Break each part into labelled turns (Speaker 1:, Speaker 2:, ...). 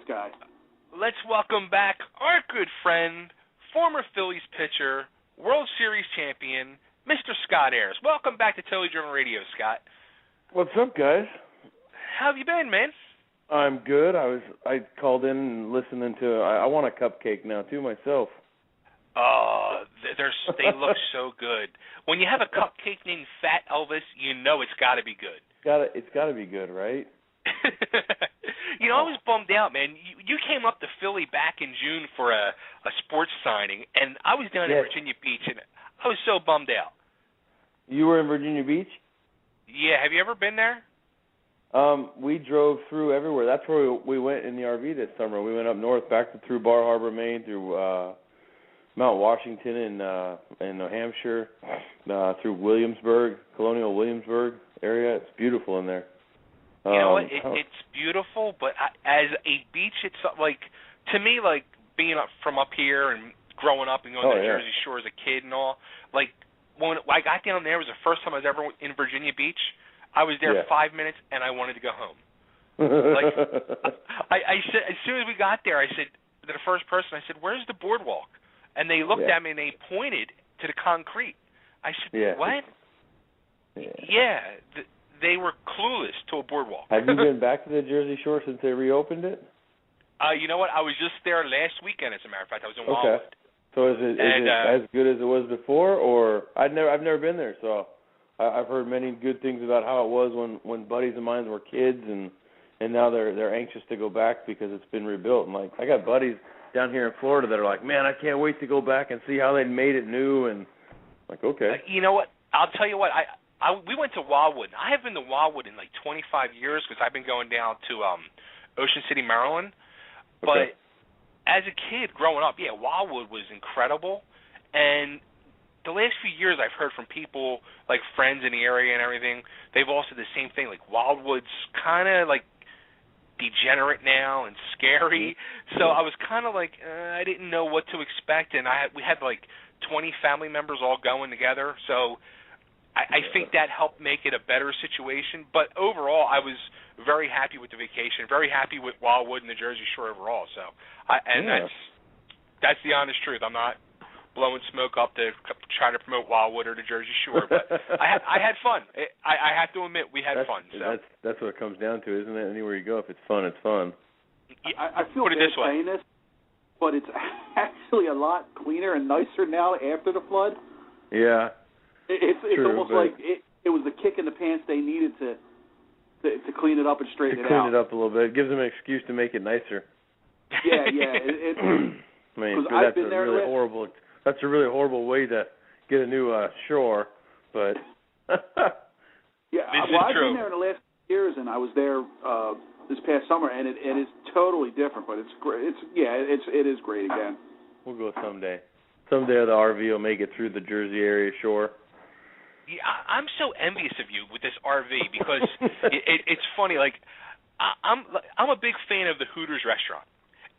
Speaker 1: guy.
Speaker 2: Let's welcome back our good friend, former Phillies pitcher, World Series champion, Mr. Scott Eyre. Welcome back to Totally Driven Radio, Scott.
Speaker 3: What's up, guys?
Speaker 2: How have you been, man?
Speaker 3: I'm good. I called in and listening to. I want a cupcake now too myself.
Speaker 2: Oh, they look so good. When you have a cupcake named Fat Elvis, you know it's got to be good.
Speaker 3: It's got to be good, right?
Speaker 2: I was bummed out, man. You came up to Philly back in June for a sports signing, and I was down in Virginia Beach, and I was so bummed out.
Speaker 3: You were in Virginia Beach?
Speaker 2: Yeah. Have you ever been there?
Speaker 3: We drove through everywhere. That's where we went in the RV this summer. We went up north, through Bar Harbor, Maine, through Mount Washington in New Hampshire, through Williamsburg, Colonial Williamsburg area. It's beautiful in there.
Speaker 2: You know what? It's beautiful, but as a beach, it's like, to me, like being from up here and growing up and going to the Jersey Shore as a kid and all, like when I got down there, it was the first time I was ever in Virginia Beach. I was there 5 minutes and I wanted to go home. Like I said, as soon as we got there, I said to the first person, I said, "Where's the boardwalk?" And they looked at me and they pointed to the concrete. I said, "What?" They were clueless to a boardwalk.
Speaker 3: Have you been back to the Jersey Shore since they reopened it?
Speaker 2: You know what? I was just there last weekend, as a matter of fact. I was in Wildwood.
Speaker 3: So is it as good as it was before, or I've never been there, so I've heard many good things about how it was when buddies of mine were kids, and now they're anxious to go back because it's been rebuilt. And like I got buddies down here in Florida that are like, man, I can't wait to go back and see how they made it new. And like, okay.
Speaker 2: You know what? I'll tell you what. We went to Wildwood. I have been to Wildwood in like 25 years because I've been going down to Ocean City, Maryland. But as a kid growing up, Wildwood was incredible. And the last few years I've heard from people, like friends in the area and everything, they've all said the same thing. Like Wildwood's kind of like degenerate now and scary. So I was kind of like, I didn't know what to expect. And we had like 20 family members all going together. So I think that helped make it a better situation. But overall, I was very happy with the vacation, very happy with Wildwood and the Jersey Shore overall. So, that's the honest truth. I'm not blowing smoke up to try to promote Wildwood or the Jersey Shore, but I had fun. I have to admit, we had fun. So.
Speaker 3: That's what it comes down to, isn't it? Anywhere you go, if it's fun, it's fun.
Speaker 1: I feel
Speaker 2: Put it this way.
Speaker 1: saying this, but it's actually a lot cleaner and nicer now after the flood.
Speaker 3: Yeah.
Speaker 1: It's
Speaker 3: true,
Speaker 1: almost like it was the kick in the pants they needed to clean it up and straighten it out.
Speaker 3: Clean it up a little bit. It gives them an excuse to make it nicer.
Speaker 1: Yeah.
Speaker 3: I mean, that's a really horrible way to get a new shore, but
Speaker 1: I've been there in the last years, and I was there this past summer, and it is totally different. But it's great. It is great again.
Speaker 3: We'll go someday. Someday the RV will make it through the Jersey area shore.
Speaker 2: Yeah, I'm so envious of you with this RV because it's funny. Like, I'm a big fan of the Hooters restaurant,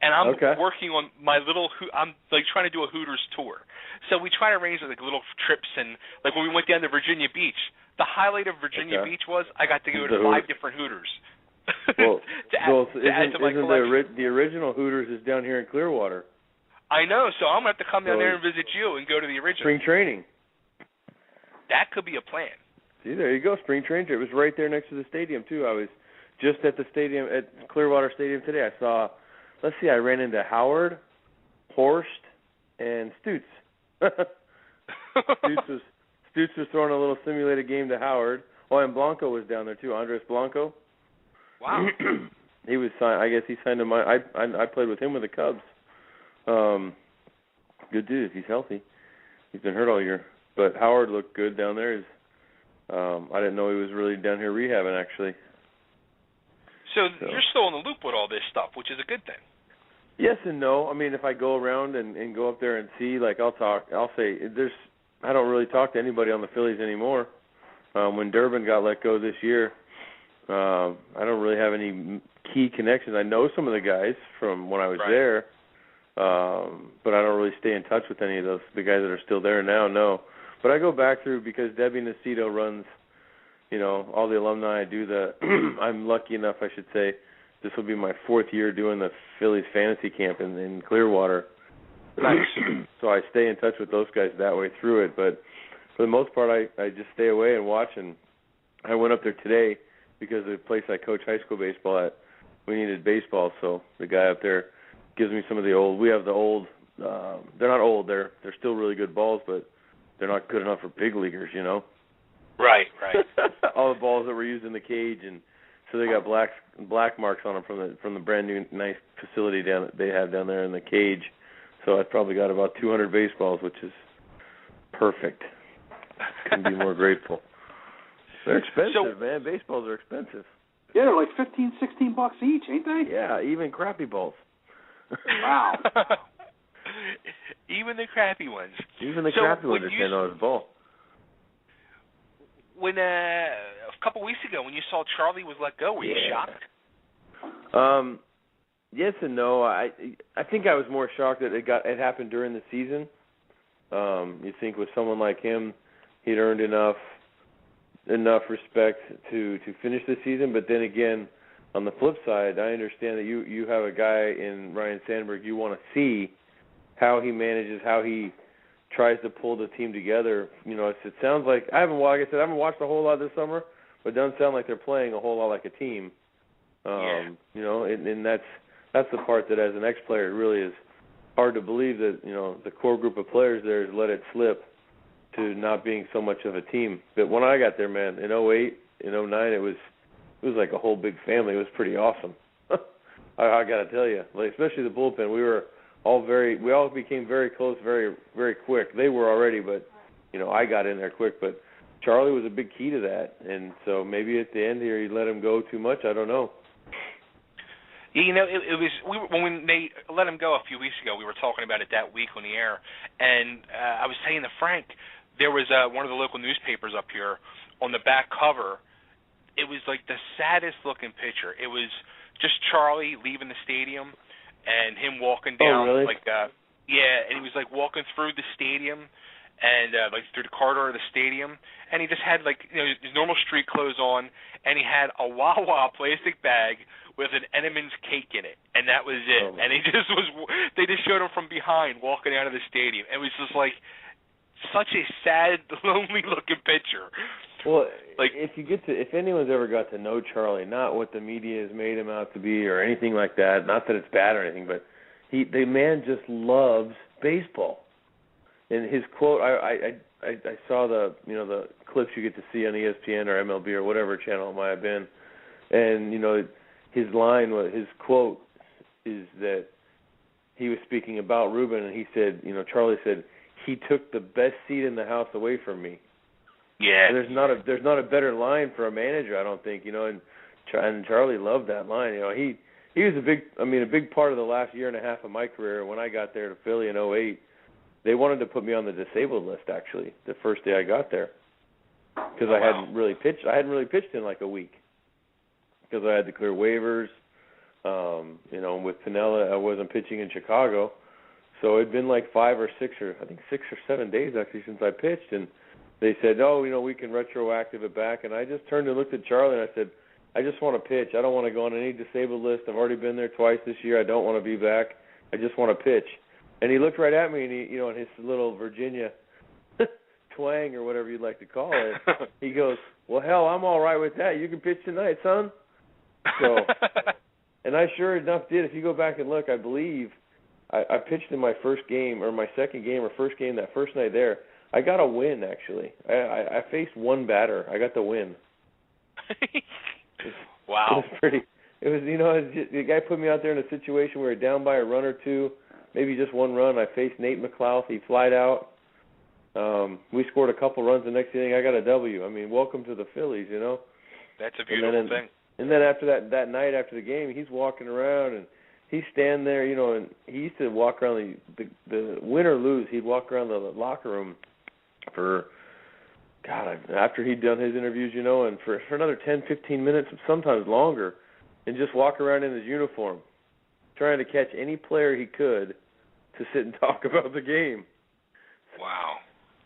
Speaker 2: and I'm working on my little. I'm like trying to do a Hooters tour. So we try to arrange like little trips, and like when we went down to Virginia Beach, the highlight of Virginia Beach was I got to go to 5 different Hooters.
Speaker 3: Well,
Speaker 2: to add to my collection.
Speaker 3: The original Hooters is down here in Clearwater.
Speaker 2: I know, so I'm going to have to come down there and visit you and go to the original.
Speaker 3: Spring training.
Speaker 2: That could be a plan.
Speaker 3: See, there you go, spring training. It was right there next to the stadium, too. I was just at the stadium, at Clearwater Stadium today. I ran into Howard, Horst, and Stutz. Stutz was throwing a little simulated game to Howard. Oh, and Blanco was down there, too, Andres Blanco.
Speaker 2: Wow.
Speaker 3: He was signed. I guess he signed him. I played with him with the Cubs. Good dude. He's healthy. He's been hurt all year. But Howard looked good down there. I didn't know he was really down here rehabbing, actually.
Speaker 2: So you're still in the loop with all this stuff, which is a good thing.
Speaker 3: Yes and no. I mean, if I go around and go up there and see, like I'll say, I don't really talk to anybody on the Phillies anymore. When Durbin got let go this year, I don't really have any key connections. I know some of the guys from when I was there, but I don't really stay in touch with any of the guys that are still there now, no. But I go back through because Debbie Nacito runs, all the alumni. I'm lucky enough, I should say, this will be my 4th year doing the Phillies fantasy camp in Clearwater. So I stay in touch with those guys that way through it. But for the most part, I just stay away and watch. And I went up there today because the place I coach high school baseball at, we needed baseball. So the guy up there gives me some of the old. We have the old. They're not old. They're still really good balls, but they're not good enough for big leaguers, you know.
Speaker 2: Right.
Speaker 3: All the balls that were used in the cage, and so they got black marks on them from the brand new nice facility they have down there in the cage. So I probably got about 200 baseballs, which is perfect. Couldn't be more grateful. They're expensive, man. Baseballs are expensive.
Speaker 1: Yeah, they're like $15, $16 each, ain't they?
Speaker 3: Yeah, even crappy balls.
Speaker 1: Wow.
Speaker 2: Even the crappy ones.
Speaker 3: Even the crappy ones are $10 a ball.
Speaker 2: When a couple weeks ago, when you saw Charlie was let go, were you shocked?
Speaker 3: Yes and no. I think I was more shocked that it happened during the season. You think with someone like him, he'd earned enough respect to finish the season. But then again, on the flip side, I understand that you have a guy in Ryan Sandberg you want to see how he manages, how he tries to pull the team together. You know, it sounds like I haven't watched a whole lot this summer, but it doesn't sound like they're playing a whole lot like a team. You know, and that's the part that as an ex-player it really is hard to believe that, you know, the core group of players there has let it slip to not being so much of a team. But when I got there, man, in 2008, in 2009, it was like a whole big family. It was pretty awesome. I got to tell you, like, especially the bullpen. We all became very close, very, very quick. They were already, but, you know, I got in there quick. But Charlie was a big key to that, and so maybe at the end here he let him go too much. I don't know.
Speaker 2: You know, when they let him go a few weeks ago, we were talking about it that week on the air, and I was saying to Frank, there was one of the local newspapers up here on the back cover. It was like the saddest looking picture. It was just Charlie leaving the stadium and him walking down,
Speaker 3: really?
Speaker 2: and he was like walking through the stadium and like through the corridor of the stadium, and he just had like, you know, his normal street clothes on, and he had a Wawa plastic bag with an Entenmann's cake in it, and that was it. And they just showed him from behind walking out of the stadium. It was just like such a sad, lonely looking picture.
Speaker 3: Well, like if anyone's ever got to know Charlie, not what the media has made him out to be or anything like that, not that it's bad or anything, but the man just loves baseball. And his quote, I saw the clips you get to see on ESPN or MLB or whatever channel it might have been, and his quote is that he was speaking about Ruben, and he said, Charlie said, he took the best seat in the house away from me.
Speaker 2: Yeah.
Speaker 3: And there's not a better line for a manager, I don't think, and Charlie loved that line. He was a big part of the last year and a half of my career. When I got there to Philly in 2008, they wanted to put me on the disabled list, actually, the first day I got there, because I hadn't really pitched. I hadn't really pitched in like a week because I had to clear waivers. With Pinella, I wasn't pitching in Chicago, so it'd been like 6 or 7 days actually since I pitched, and they said, we can retroactive it back, and I just turned and looked at Charlie and I said, I just want to pitch. I don't want to go on any disabled list. I've already been there twice this year. I don't want to be back. I just want to pitch. And he looked right at me, and he, in his little Virginia twang or whatever you'd like to call it, he goes, well, hell, I'm all right with that. You can pitch tonight, son. So, and I sure enough did. If you go back and look, I believe I pitched in my first game or my second game or first game that first night there. I got a win, actually. I faced one batter. I got the win.
Speaker 2: Wow.
Speaker 3: The guy put me out there in a situation where we're down by a run or two, maybe just one run. I faced Nate McLouth. He flied out. We scored a couple runs. The next inning, I got a W. Welcome to the Phillies,
Speaker 2: That's a beautiful thing.
Speaker 3: And then after that night after the game, he's walking around and he's standing there, and he used to walk around the win or lose, he'd walk around the locker room after he'd done his interviews, and for another 10, 15 minutes, sometimes longer, and just walk around in his uniform, trying to catch any player he could to sit and talk about the game.
Speaker 2: Wow.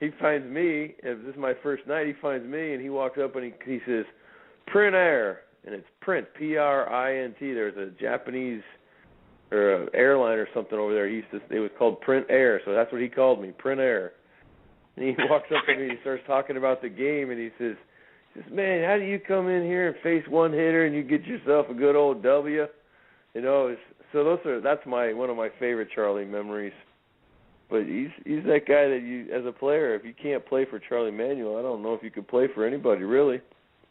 Speaker 3: He finds me, if this is my first night, he finds me, and he walks up and he says, Pm Est, and it's Print, Print. There's a Japanese or an airline or something over there. It was called Print Eyre, so that's what he called me, Print Eyre. And he walks up to me and he starts talking about the game, and he says, man, how do you come in here and face one hitter and you get yourself a good old W? You know, so that's one of my favorite Charlie memories. But he's that guy that you, as a player, if you can't play for Charlie Manuel, I don't know if you could play for anybody, really.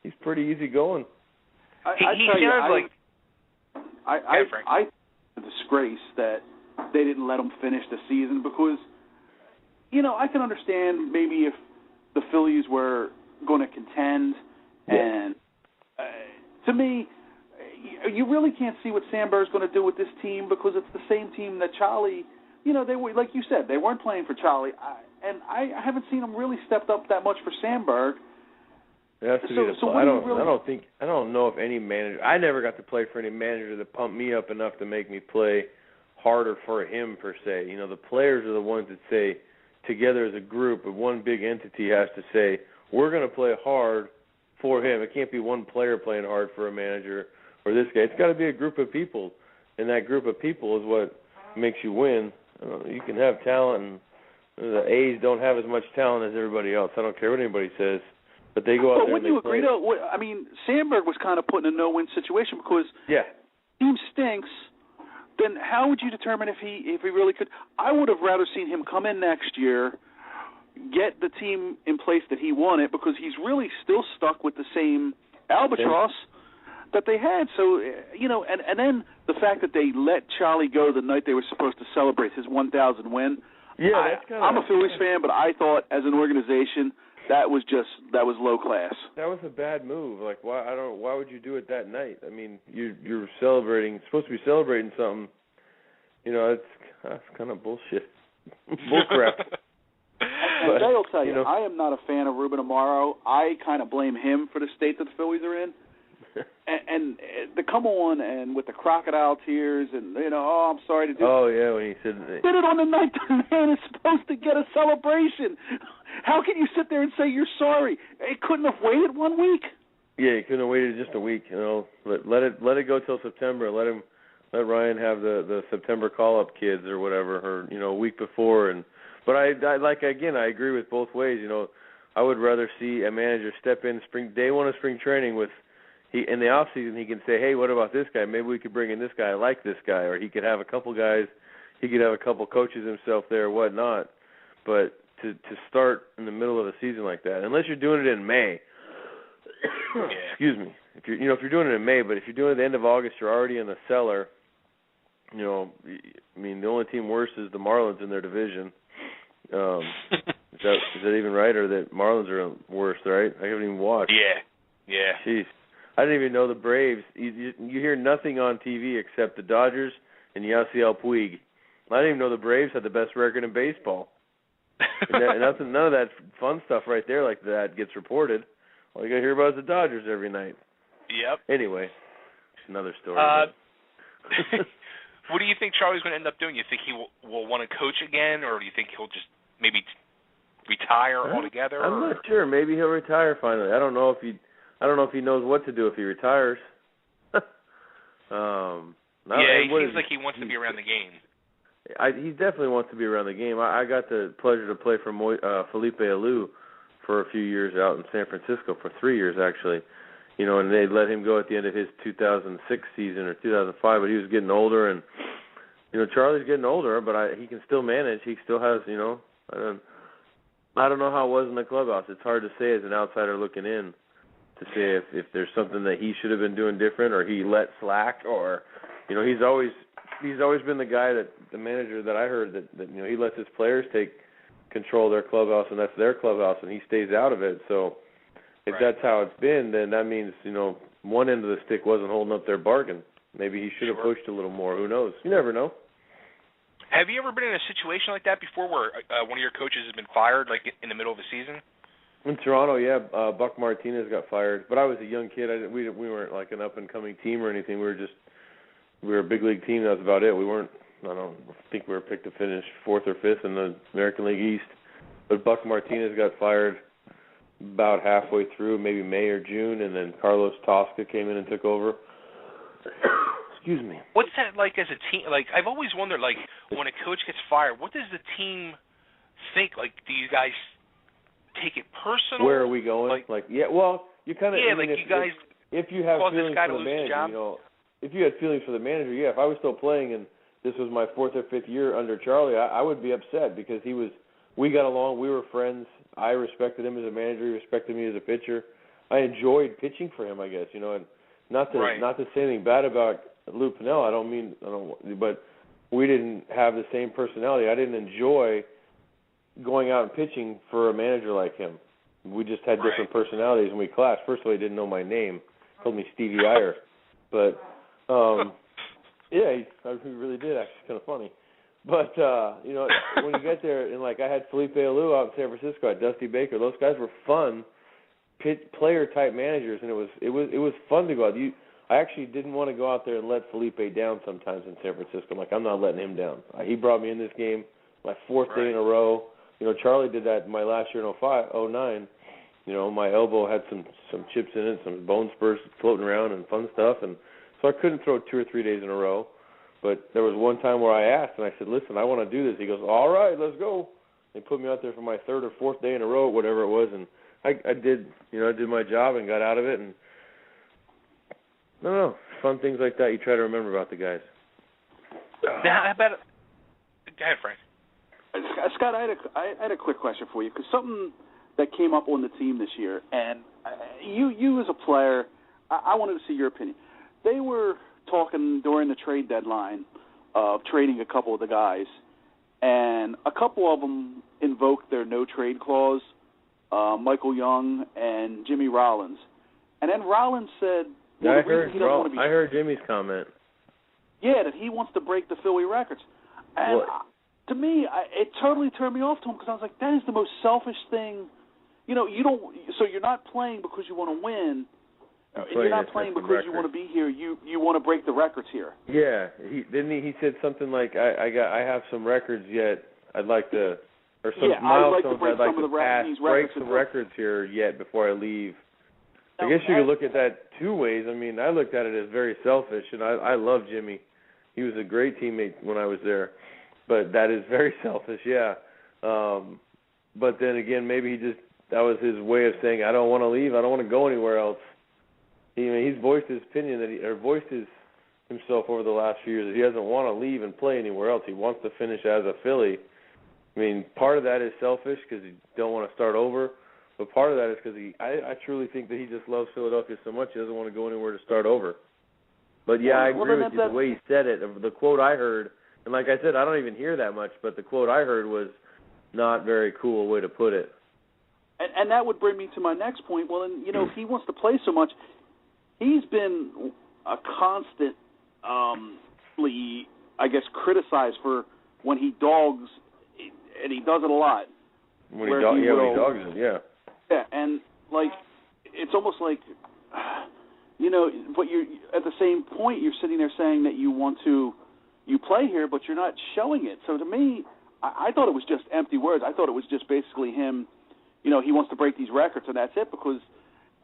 Speaker 3: He's pretty easy going.
Speaker 2: He sounds like...
Speaker 1: I a disgrace that they didn't let him finish the season because, you know, I can understand maybe if the Phillies were going to contend, and to me, you really can't see what Sandberg's going to do with this team because it's the same team that Charlie, you know, they were, like you said, they weren't playing for Charlie, and I haven't seen him really stepped up that much for Sandberg.
Speaker 3: I don't know if any manager. I never got to play for any manager that pumped me up enough to make me play harder for him per se. You know, the players are the ones that say, together as a group, one big entity has to say, we're going to play hard for him. It can't be one player playing hard for a manager or this guy. It's got to be a group of people, and that group of people is what makes you win. You can have talent, and the A's don't have as much talent as everybody else. I don't care what anybody says. But they go out there.
Speaker 1: Wouldn't you agree, though? I mean, Sandberg was kind of put in a no-win situation because team stinks. Then how would you determine if he really could? I would have rather seen him come in next year, get the team in place that he wanted, because he's really still stuck with the same albatross that they had. So, you know, and then the fact that they let Charlie go the night they were supposed to celebrate his 1,000th win.
Speaker 3: Yeah,
Speaker 1: I'm a Phillies fan, but I thought as an organization that was low class.
Speaker 3: That was a bad move. Like, why would you do it that night? I mean, you're celebrating, supposed to be celebrating something. You know, that's kind of bullshit. Bullcrap.
Speaker 1: And Jay will tell you, I am not a fan of Ruben Amaro. I kind of blame him for the state that the Phillies are in. and the come on and with the crocodile tears and, you know, I'm sorry to do
Speaker 3: when he said
Speaker 1: did it on the night the man is supposed to get a celebration. How can you sit there and say you're sorry? It couldn't have waited 1 week. Yeah,
Speaker 3: he couldn't have waited just a week. You know, let it go till September. Let Ryan have the September call-up kids or whatever, or, you know, a week before. But I I agree with both ways. You know, I would rather see a manager step in day one of spring training with in the off season. He can say, hey, what about this guy? Maybe we could bring in this guy. I like this guy, or he could have a couple guys. He could have a couple coaches himself there, or whatnot. But to start in the middle of a season like that, unless you're doing it in May. Excuse me. If you're doing it in May, but if you're doing it at the end of August, you're already in the cellar. You know, I mean, the only team worse is the Marlins in their division. Is that even right, or that Marlins are worse, right? I haven't even watched.
Speaker 2: Yeah.
Speaker 3: Jeez, I didn't even know the Braves. You hear nothing on TV except the Dodgers and Yasiel Puig. I didn't even know the Braves had the best record in baseball. None of that fun stuff right there like that gets reported. All you got to hear about is the Dodgers every night.
Speaker 2: Yep.
Speaker 3: Anyway, another story.
Speaker 2: What do you think Charlie's going to end up doing? You think he will want to coach again, or do you think he'll just maybe retire altogether?
Speaker 3: I'm not sure. Maybe he'll retire finally. I don't know if he knows what to do if he retires.
Speaker 2: He seems like he wants to be around the game.
Speaker 3: He definitely wants to be around the game. I got the pleasure to play for Felipe Alou for a few years out in San Francisco, for 3 years actually. You know, and they let him go at the end of his 2006 season or 2005, but he was getting older, and you know, Charlie's getting older, but he can still manage. He still has, you know, I don't know how it was in the clubhouse. It's hard to say as an outsider looking in to say if there's something that he should have been doing different, or he let slack, or, you know, he's always been the guy the manager that I heard that you know, he lets his players take control of their clubhouse, and that's their clubhouse, and he stays out of it. So if that's how it's been, then that means, you know, one end of the stick wasn't holding up their bargain. Maybe he should have pushed a little more. Who knows? You never know.
Speaker 2: Have you ever been in a situation like that before where one of your coaches has been fired, like in the middle of the season?
Speaker 3: In Toronto, yeah. Buck Martinez got fired. But I was a young kid. We weren't like an up-and-coming team or anything. We were a big league team. That was about it. I think we were picked to finish 4th or 5th in the American League East. But Buck Martinez got fired about halfway through, maybe May or June, and then Carlos Tosca came in and took over. Excuse me.
Speaker 2: What's that like as a team? Like, I've always wondered, like, when a coach gets fired, what does the team think? Like, do you guys take it personal?
Speaker 3: Where are we going? Yeah, well, you kind of...
Speaker 2: Yeah, like, you guys...
Speaker 3: If you have feelings for the manager, you know, if you had feelings for the manager, yeah, if I was still playing and this was my 4th or 5th year under Charlie, I would be upset because we got along, we were friends. I respected him as a manager, he respected me as a pitcher. I enjoyed pitching for him, I guess, you know, and not to say anything bad about Lou Piniella, but we didn't have the same personality. I didn't enjoy going out and pitching for a manager like him. We just had different personalities and we clashed. First of all, he didn't know my name. He called me Stevie Eyre. But, yeah, he really did, actually. It's kind of funny. But, you know, when you get there, and, like, I had Felipe Alou out in San Francisco, I had Dusty Baker. Those guys were fun player-type managers, and it was fun to go out. I actually didn't want to go out there and let Felipe down sometimes in San Francisco. I'm like, I'm not letting him down. He brought me in this game my 4th day in a row. You know, Charlie did that my last year in 09. You know, my elbow had some chips in it, some bone spurs floating around and fun stuff, and so I couldn't throw 2 or 3 days in a row. But there was one time where I asked, and I said, listen, I want to do this. He goes, all right, let's go. They put me out there for my 3rd or 4th day in a row, whatever it was, and I did my job and got out of it. And I don't know, fun things like that you try to remember about the guys.
Speaker 2: Now, go ahead, Frank.
Speaker 1: Scott, I had a quick question for you, because something that came up on the team this year, and you as a player, I wanted to see your opinion. They were talking during the trade deadline of trading a couple of the guys, and a couple of them invoked their no-trade clause, Michael Young and Jimmy Rollins. And then Rollins said, well,
Speaker 3: I heard Jimmy's comment.
Speaker 1: Yeah, that he wants to break the Philly records. And to me, it totally turned me off to him, because I was like, that is the most selfish thing. You know, so you're not playing because you want to win. You're not playing because you want to be here. You want to break the records here. Yeah,
Speaker 3: he said something like, I have some records yet I'd like to, or some milestones I'd like to pass, break some records here yet before I leave. I guess you could look at that 2 ways. I mean, I looked at it as very selfish, and I love Jimmy. He was a great teammate when I was there, but that is very selfish, yeah. But then again, maybe that was his way of saying, I don't want to leave, I don't want to go anywhere else. He's voiced his opinion himself over the last few years that he doesn't want to leave and play anywhere else. He wants to finish as a Philly. I mean, part of that is selfish because he don't want to start over, but part of that is because I truly think that he just loves Philadelphia so much he doesn't want to go anywhere to start over. But yeah, I agree with you. The way he said it, the quote I heard, and like I said, I don't even hear that much, but the quote I heard was not very cool way to put it.
Speaker 1: And that would bring me to my next point. Well, and if he wants to play so much, he's been a constantly, I guess, criticized for when he dogs, and he does it a lot.
Speaker 3: When he dogs it, yeah.
Speaker 1: Yeah, and it's almost like, but you're at the same point you're sitting there saying that you play here, but you're not showing it. So to me, I thought it was just empty words. I thought it was just basically him. He wants to break these records, and that's it. Because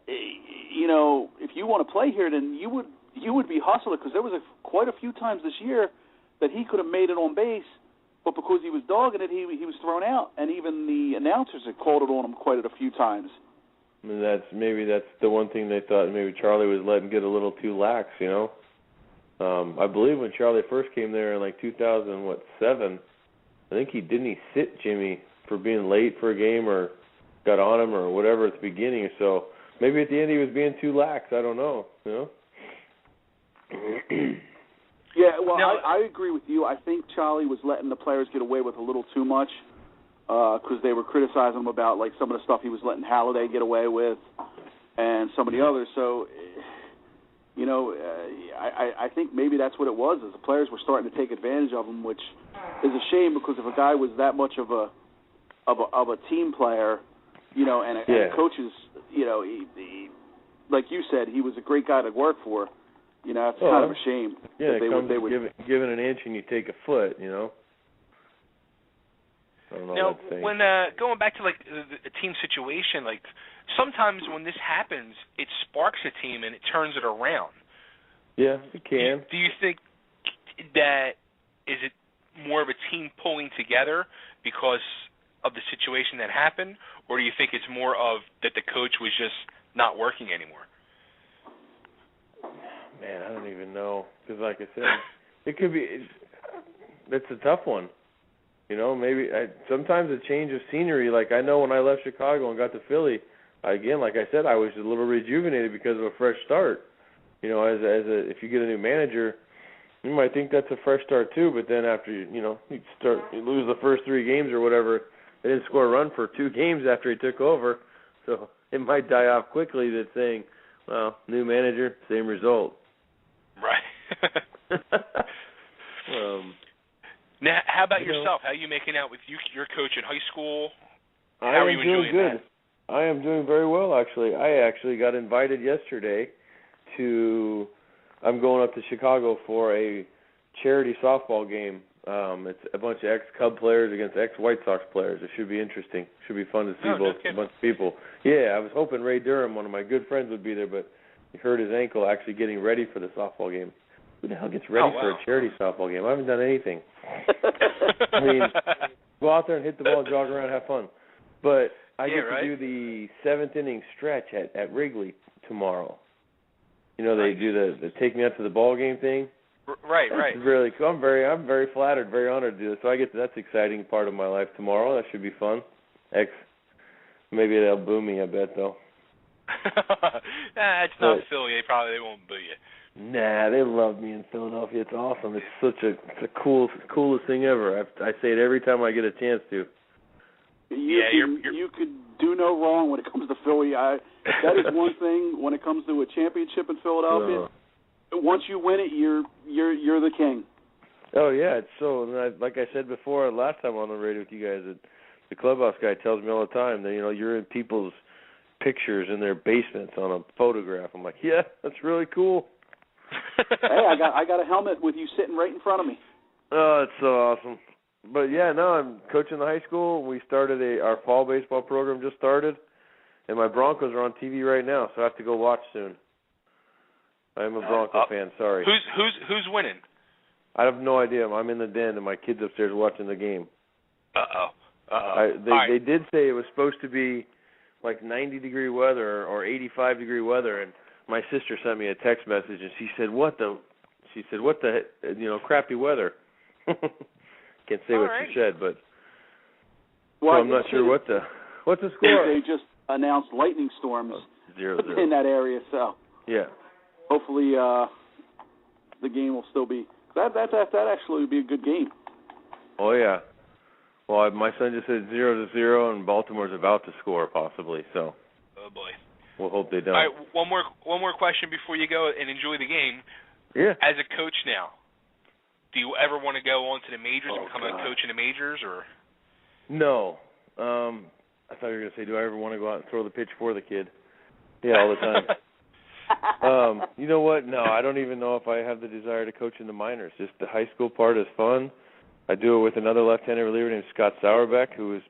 Speaker 1: if you want to play here, then you would be hustling, because there was quite a few times this year that he could have made it on base, but because he was dogging it, he was thrown out, and even the announcers had called it on him quite a few times.
Speaker 3: I mean, that's the one thing they thought maybe Charlie was letting get a little too lax, I believe when Charlie first came there in 2007, I think he sit Jimmy for being late for a game or got on him or whatever at the beginning. So maybe at the end he was being too lax. I don't know.
Speaker 1: Yeah, well, I agree with you. I think Charlie was letting the players get away with a little too much because they were criticizing him about some of the stuff he was letting Halladay get away with and some of the others. So, I think maybe that's what it was. Is the players were starting to take advantage of him, which is a shame, because if a guy was that much of a team player, and coaches, he, like you said, he was a great guy to work for. It's kind of a shame.
Speaker 3: Yeah, they were given an inch and you take a foot. I don't know
Speaker 2: now,
Speaker 3: what that's saying.
Speaker 2: when going back to like a team situation, like sometimes when this happens, it sparks a team and it turns it around.
Speaker 3: Yeah, it can.
Speaker 2: Do you think that is it more of a team pulling together because of the situation that happened, or do you think it's more of that the coach was just not working anymore?
Speaker 3: Man, I don't even know, because like I said, it could be. That's a tough one. You know, maybe sometimes a change of scenery. Like I know when I left Chicago and got to Philly, again, like I said, I was a little rejuvenated because of a fresh start. You know, if you get a new manager, you might think that's a fresh start too. But then after you lose the first 3 games or whatever, they didn't score a run for 2 games after he took over, so it might die off quickly. That saying, well, new manager, same result.
Speaker 2: Right. Now, how about yourself? How are you making out with your coach in high school? How are you enjoying that?
Speaker 3: I am doing very well, actually. I actually got invited yesterday to. I'm going up to Chicago for a charity softball game. It's a bunch of ex-Cub players against ex-White Sox players. It should be interesting. Should be fun to see a bunch of people. Yeah, I was hoping Ray Durham, one of my good friends, would be there, but he hurt his ankle actually getting ready for the softball game. Who the hell gets ready for a charity softball game? I haven't done anything. I mean, go out there and hit the ball, jog around, have fun. But I get to do the 7th inning stretch at Wrigley tomorrow. You know, they do the take me out to the ball game thing.
Speaker 2: Right.
Speaker 3: It's really cool. I'm very flattered, very honored to do this. So that's an exciting part of my life tomorrow. That should be fun. Maybe they'll boo me, I bet, though.
Speaker 2: It's not Philly. They won't boo you.
Speaker 3: Nah, they love me in Philadelphia. It's awesome. It's the coolest thing ever. I say it every time I get a chance to.
Speaker 1: You could do no wrong when it comes to Philly. That is one thing when it comes to a championship in Philadelphia. Once you win it, you're the king.
Speaker 3: Oh yeah, it's so. Like I said before, last time on the radio with you guys, the clubhouse guy tells me all the time that you're in people's pictures in their basements on a photograph. I'm like, yeah, that's really cool.
Speaker 1: Hey, I got a helmet with you sitting right in front of me.
Speaker 3: Oh, it's so awesome. But yeah, no, I'm coaching the high school. We started our fall baseball program just started, and my Broncos are on TV right now, so I have to go watch soon. I'm a Bronco fan. Sorry.
Speaker 2: Who's winning?
Speaker 3: I have no idea. I'm in the den, and my kid's upstairs watching the game. They did say it was supposed to be like 90-degree weather or 85-degree weather, and my sister sent me a text message, and she said, "What the crappy weather." Can't say what she said, but so I'm not sure what's the score.
Speaker 1: They just announced lightning storms
Speaker 3: 0-0
Speaker 1: in that area, so
Speaker 3: yeah.
Speaker 1: Hopefully the game will still be that actually would be a good game.
Speaker 3: Oh yeah. Well, my son just said 0-0, and Baltimore's about to score possibly. So.
Speaker 2: Oh boy.
Speaker 3: We'll hope they don't.
Speaker 2: All right, one more question before you go and enjoy the game.
Speaker 3: Yeah.
Speaker 2: As a coach now, do you ever want to go on to the majors and become a coach in the majors, or?
Speaker 3: No. I thought you were going to say, do I ever want to go out and throw the pitch for the kid? Yeah, all the time. You know what? No, I don't even know if I have the desire to coach in the minors. Just the high school part is fun. I do it with another left-handed reliever named Scott Sauerbeck, who was,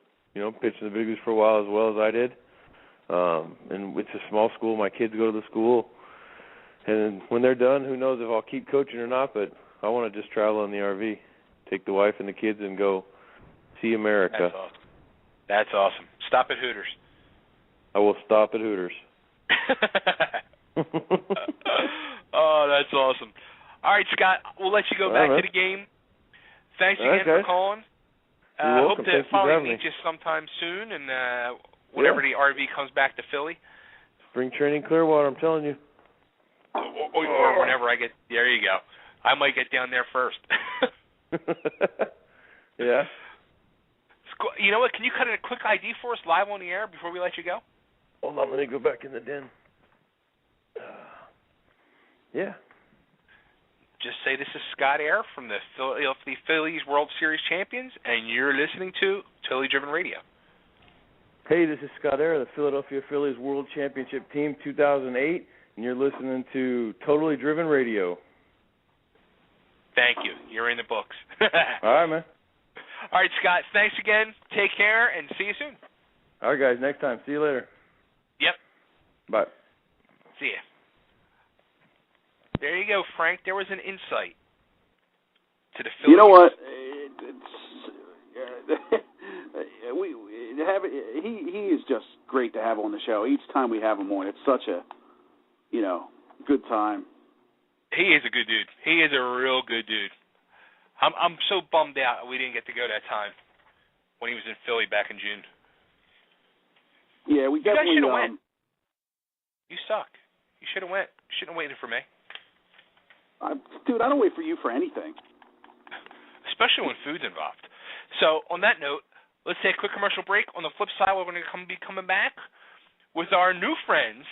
Speaker 3: pitching the big leagues for a while as well as I did. And it's a small school. My kids go to the school. And when they're done, who knows if I'll keep coaching or not, but I want to just travel in the RV, take the wife and the kids and go see America.
Speaker 2: That's awesome. Stop at Hooters.
Speaker 3: I will stop at Hooters.
Speaker 2: Oh, that's awesome. All right, Scott, we'll let you go back to the game. Thanks again for calling. Hope to finally meet you sometime soon, and whenever the RV comes back to Philly.
Speaker 3: Spring training Clearwater, I'm telling you.
Speaker 2: Or whenever I get, there you go. I might get down there first.
Speaker 3: Yeah.
Speaker 2: You know what? Can you cut in a quick ID for us live on the air before we let you go?
Speaker 3: Hold on, let me go back in the den. Yeah.
Speaker 2: Just say this is Scott Eyre from the Philadelphia Phillies World Series champions, and you're listening to Totally Driven Radio.
Speaker 3: Hey, this is Scott Eyre, the Philadelphia Phillies World Championship Team 2008, and you're listening to Totally Driven Radio.
Speaker 2: Thank you. You're in the books.
Speaker 3: All right, man.
Speaker 2: All right, Scott, thanks again. Take care, and see you soon.
Speaker 3: All right, guys, next time. See you later.
Speaker 2: Yep.
Speaker 3: Bye.
Speaker 2: See ya. There you go, Frank. There was an insight to the Phillies.
Speaker 1: You know what? He is just great to have on the show. Each time we have him on, it's such a, good time.
Speaker 2: He is a good dude. He is a real good dude. I'm so bummed out we didn't get to go that time when he was in Philly back in June.
Speaker 1: Yeah, we definitely.
Speaker 2: You guys should have went. You suck. You should have went. You shouldn't have waited for me.
Speaker 1: Dude, I don't wait for you for anything.
Speaker 2: Especially when food's involved. So, on that note, let's take a quick commercial break. On the flip side, we're going to be coming back with our new friends